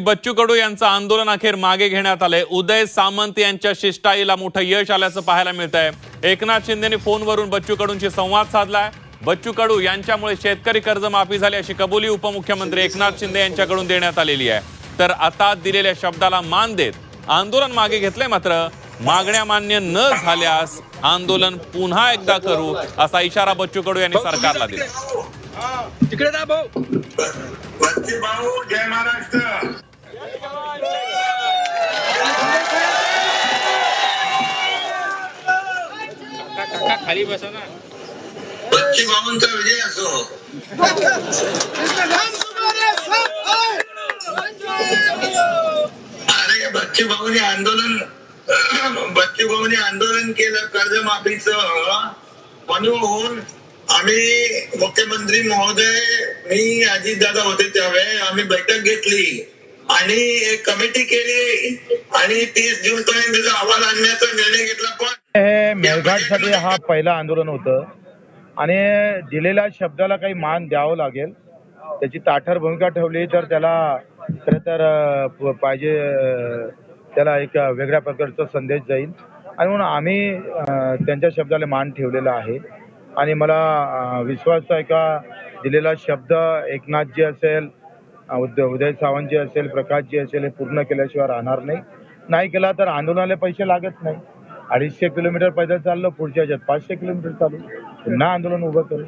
बच्चू कडू यांचं आंदोलन अखेर मागे घेण्यात आलंय। उदय सामंत यांच्या शिष्टाईला मोठं यश आल्याचं पाहायला मिळतंय। एकनाथ शिंदेंनी फोनवरून बच्चू कडूंशी संवाद साधलाय। बच्चू कडू यांच्यामुळे शेतकरी कर्जमाफी झाली अशी कबुली उपमुख्यमंत्री एकनाथ शिंदे यांच्याकडून देण्यात आलेली आहे। तर आता दिलेल्या शब्दाला मान देत आंदोलन मागे घेतलंय। मात्र मागण्या मान्य न झाल्यास आंदोलन पुन्हा एकदा करू असा इशारा बच्चू कडू यांनी सरकारला दिला। तिकडे जा भाऊ। भाऊ जय महाराष्ट्र। काका खाली बसा ना। बच्चू भाऊंचा विजय असो। अरे बच्चू भाऊनी आंदोलन केलं कर्जमाफीचं म्हणून आम्ही मुख्यमंत्री महोदय मी अजितदादा होते त्यावेळी आम्ही बैठक घेतली आणि एक कमिटी केली आणि 30 जून पर्यंत अहवाल आणण्याचा निर्णय घेतला। पण हे मेळघाटसाठी हा पहिला आंदोलन होतं आणि दिलेल्या शब्दाला काही मान द्यावं लागेल। त्याची ताठर भूमिका ठेवली तर त्याला खरं तर पाहिजे त्याला एक वेगळ्या प्रकारचा संदेश जाईल आणि म्हणून आम्ही त्यांच्या शब्दाला मान ठेवलेला आहे आणि मला विश्वास आहे का दिलेला शब्द एकनाथजी असेल, उदय सावंतजी असेल, प्रकाशजी असेल हे पूर्ण केल्याशिवाय राहणार नाही केला तर आंदोलनाला पैसे लागत नाही। 250 किलोमीटर पैदल चाललो, पुढच्या ह्याच्यात 500 किलोमीटर चालू, पुन्हा आंदोलन उभं करू।